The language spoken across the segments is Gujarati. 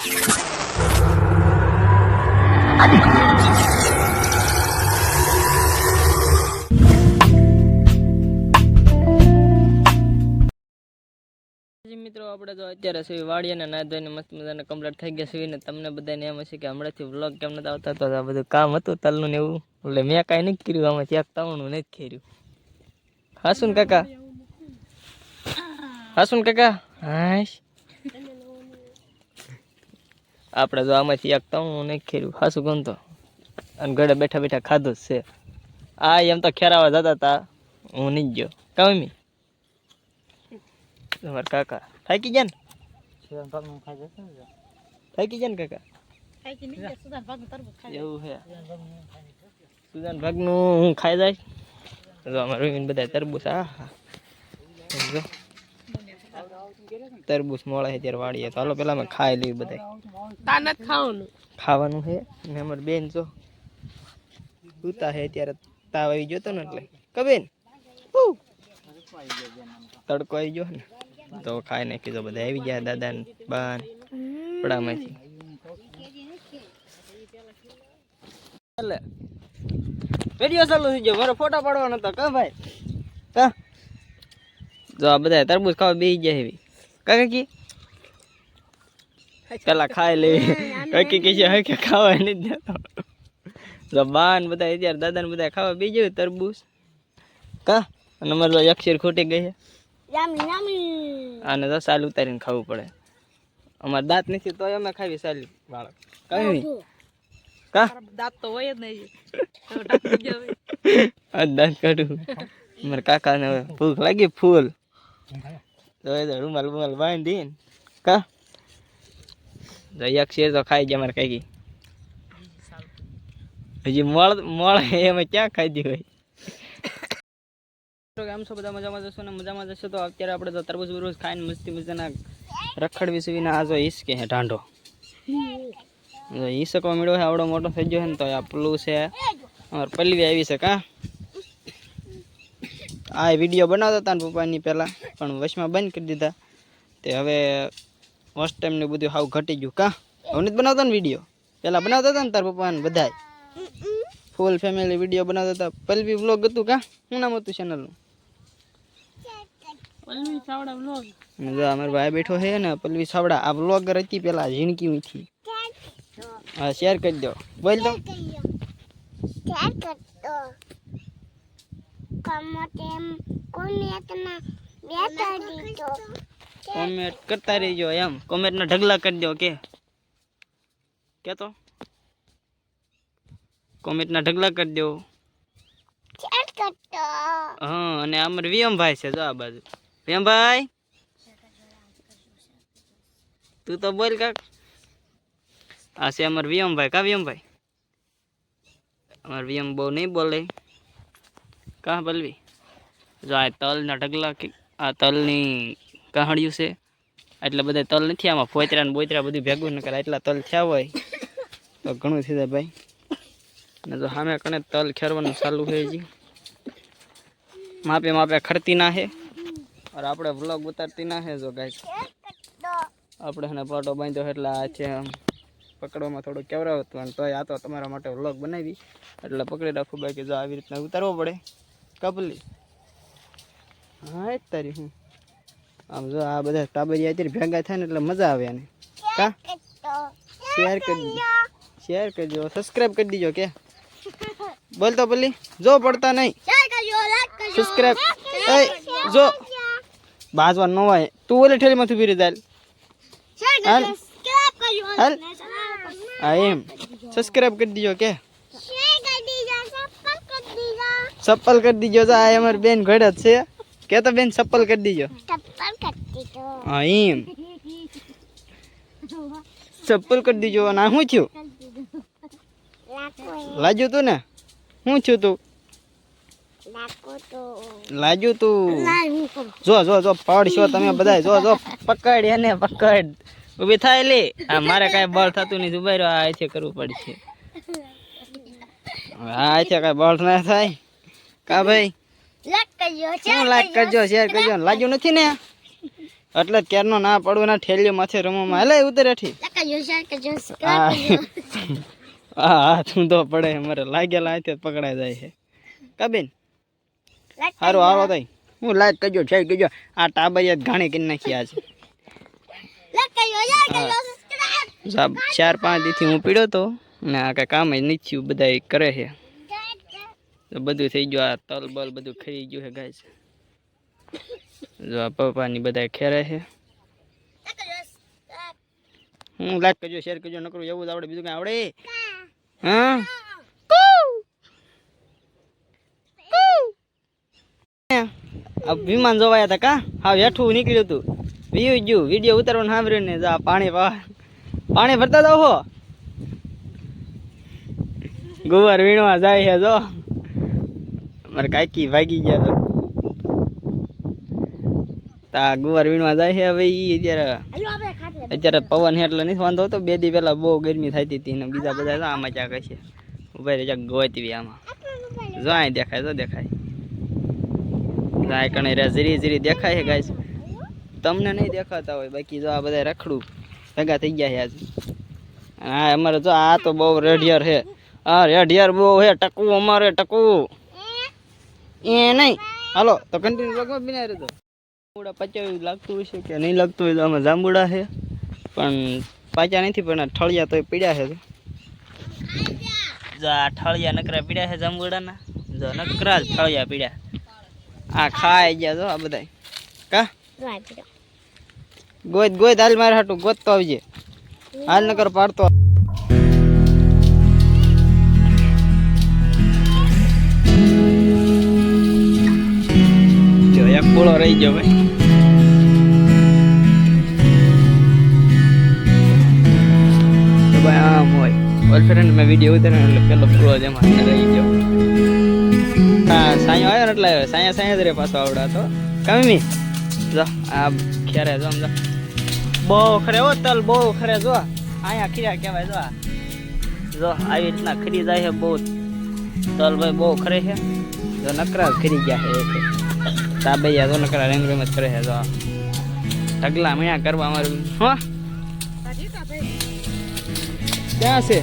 મિત્રો આપણે તો અત્યારે સુઈ વાડીને ના ધોઈને મસ્ત મજાને કમ્પ્લીટ થઈ ગયા સુઈને તમને બધાને એમ હશે કે હમણાંથી વ્લોગ કેમ નથી આવતા તો આ બધું કામ હતું તલનું ને એવું એટલે મેં કાંઈ નથી કર્યું આમાં ચેક તાવણું નથી ખેર્યું હાસુન કાકા હાશ આપણે જો આમાંથી એક તાવણું નથી ખેર્યું હાસું ગમતો અને ઘરે બેઠા બેઠા ખાધું જ છે આ એમ તો ખેરાવા જતા હતા હું નહીં ગયો કામી તમારા કાકા થાકી ગયા ને થાકી ગયા ને કાકા એવું છે સુદાન ભાગનું હું ખાઈ જાય જો અમારે રોહિન બધા તરબૂચ જો તરબૂચ મળે છે ત્યારે વાળીએ તો હાલો પેલા અમે ખાઈ લઈએ બધા ખાવાનું છે ને અમારી બેન જો ઉતા છે ત્યારે તાવ આવી ગયો તો ને એટલે કબેન તડકો આવી ગયો ને તો ખાઈ નાખી તો બધા આવી ગયા દાદા ને બાન પડામાંથી વિડીયો ચાલુ થઈ ગયો મારો ફોટો પાડવાનો હતો કા ભાઈ કા જો આ બધા તરબૂચ ખાવા બેસી ગયા એવી કાકી પેલા ખાઈ લેવી કાકી કે છે ખાવા નથી દેતો જો બાન બધા અત્યારે દાદા ને બધા ખાવા બેસી જાય તરબૂચ કા અને અમારે તો અક્ષર ખોટી ગઈ છે આને તો સાલ ઉતારીને ખાવું પડે અમારે દાંત નથી તો અમે ખાવી સાલી બાળક કઈ કા દાંત તો હોય જ નહીં દાંત કાઢું મારા કાકાને ભૂખ લાગી ફૂલ રૂમાલ રૂમાલ બાંધી ને કા એક શેર તો ખાઈ ગયા મારે કઈ હજી મળે એમાં ક્યાં ખાધી હોય આમ છો બધા મજામાં જશો ને મજામાં જશો તો અત્યારે આપણે તો તરબૂચ બરબૂચ ખાઈને મસ્તી મજાના રખડવી સુવીને આ જો હિસકે હે ઢાંઢો હિસકો મળ્યો છે આવડો મોટો થઈ ગયો છે ને તો આ પેલું છે અમારે પલ્લવી આવી છે કા આ વિડીયો બનાવતા હતા ને પપ્પાની પહેલાં પણ વચમાં બંધ કરી દીધા તે હવે ફર્સ્ટ ટાઈમ ને બધું હાવ ઘટી ગયું કા હવે નથી બનાવતા ને વિડીયો પહેલાં બનાવતા હતા ને તાર પપ્પાને બધાય ફૂલ ફેમિલી વિડીયો બનાવતા હતા પલ્લવી વ્લોગ હતું કા શું નામ હતું ચેનલનું પલ્લવી છાવડા વ્લોગ જો અમારો ભાઈ બેઠો છે ને પલ્લવી છાવડા આ વ્લોગર હતી પેલા ઝીણકી થી હા શેર કરી દો બોલ તો કોમેન્ટ કરતા રહેજો એમ કોમેન્ટ ના ઢગલા કરી દો કે તો કોમેન્ટ ના ઢગલા કરી દો હા અને અમારે વિયમભાઈ છે જો આ બાજુ વિયમભાઈ તું તો બોલ કાક આ છે અમારે વિયમભાઈ કા વિયમભાઈ અમારે વિયમ બહુ નહીં બોલે કા પલ્લવી જો આ તલના ઢગલા આ તલની કહાણ્યું છે એટલે બધા તલ નથી આમાં ફોતરા ને બોતરા બધું ભેગું ન કરે એટલા તલ થયા હોય તો ઘણું થઈ જાય ભાઈ ને જો સામે કણે તલ ખેરવાનું ચાલુ છે હજી માપે માપે ખરતી ના છે और આપણે વ્લોગ ઉતારતી ના છે જો ગાઈસ આપણે એને પાટો બાંધ્યો એટલે આ છે પકડવામાં થોડું કેવરાવ હતું અને તોય આ તો તમારા માટે વ્લોગ બનાવી એટલે પકડી રાખું બાકી જો આવી રીતના ઉતારવો પડે કપલી હા જ તારી હું આમ જો આ બધા તાબરિયા અત્યારે ભેગા થાય ને એટલે મજા આવે એને કા શેર કરજો સબસ્ક્રાઇબ કરી દીજો કે બોલ તો પલ્લી જો પડતા નહીં સબસ્ક્રાઇબ જો બાજવા ન હોય તું ઓલે ઠેલીમાંથી ફીરી દાલ હાલ હા એમ સબસ્ક્રાઇબ કરી દીજો કે ચપ્પલ કરી દીજો તો આ અમારી બેન ઘોડે જ છે કે તો બેન ચપ્પલ કરી દીજો હા એમ ચપ્પલ કરી દીજો અને શું થયું લાજ્યું તું ને શું થયું તું લાજ્યું તું જો જો જો પડશો તમે બધા જો જો પકડ એને પકડ ઉભી થાય લે આ મારે કાંઈ બળ થતું નહીં ઉભા રહ્યો આ છે કરવું પડશે હા છે કાંઈ બળ ના થાય કા ભાઈ લાઈક કરજો શેર કરજો લાગ્યું નથી ને એટલે જ ક્યારનો ના પડવું ના ઠેલીઓ માથે રમવામાં હાલે ઉતર હેઠી હા તું તો પડે મારે લાગેલા હાથે પકડાઈ જાય છે કબીન સારું હારો થાય હું લાઈક કરજો શેર કરજો આ ટાબરિયા ઘાણી કરી નાખ્યા છે 4-5 દીથી હું પીડ્યો તો ને આ કઈ કામ જ નથી થયું બધા કરે છે તો બધું થઈ ગયું આ તલ બલ બધું ખાઈ ગયું છે ગાય જો આ પપ્પાની બધા ખેરે છે હું લાઈક કરજો શેર કરજો નકરું એવું જ આવડે બીજું કઈ આવડે હા વિમાન જોવાયા હતા કા હા હેઠું નીકળ્યું હતું વિડીયો ઉતારવાનું સાંભળ્યું ને જા પાણી ભરતા જાવ હો ગુવાર વીણવા જાય છે જો મારે કાકી ભાગી ગયા તો તા ગુવાર વીણવા જાય છે હવે ઈ અત્યારે પવન છે એટલે નથી વાંધો હતો 2 દી પહેલા બહુ ગરમી થતી હતી ને બીજા બધા આમાં ચા કહે છે ઉભા રહી જા ગોતવી આમાં જો અહીં દેખાય જાય કણે જીરી દેખાય છે ગાઈસ તમને નહીં દેખાતા હોય બાકી જો આ બધા રખડું ભેગા થઈ ગયા છે આજે હા અમારે જો આ તો બહુ રેડિયર છે હા રેડિયર બહુ છે ટકવું અમારે ટકવું એ નહીં હાલો તો કન્ટિન્યુ લગમાં બિના રહેતો જાંબુડા પાચ્યા લાગતું હશે કે નહીં લાગતું હોય તો આમાં જાંબુડા છે પણ પાચ્યા નથી પણ ઠળિયા તો પીડ્યા છે જો આ ઠળિયા નકરા પીડ્યા છે જાંબુડાના જો નકરા જ ઠળિયા પીડ્યા આ ખાઈ ગયા જો આ બધા કા ગોત હાલ મારે હાટું ગોતતો આવજે હાલ નકર પાડતો જો એક બોળો રહી ગયો ભાઈ તો ભાઈ આમ હોય બોયફ્રેન્ડ મેં વિડીયો ઉતાર્યો એટલે પેલો પૂરો જ એમાં રહી ગયો હા સાયો આવ્યો ને એટલે સાયા જ રે પાછો આવડાતો કમી જો આ ખેરે જો સમજો બહુ ખરે હો તલ બહુ ખરે જો અહીંયા ખીરા કહેવાય જો આવી રીતના ખરી જાય છે બહુ તલ ભાઈ બહુ ખરે છે જો નકરા ખરી ગયા છે તાબૈયા જો નકરા રેમ જ કરે છે જો ઢગલા મણ્યા કરવા અમારું હો ક્યાં છે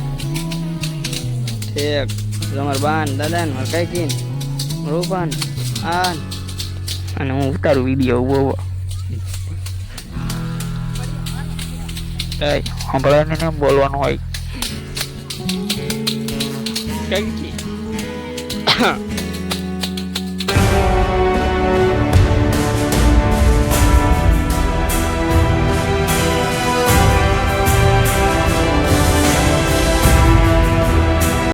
ઠીક અમાર બાન દાદા ને મારા કાકી રૂપાન આન અને હું ઉતારું વિડીયો ઉભો સાંભળાને ને બોલવાનું હોય કઈ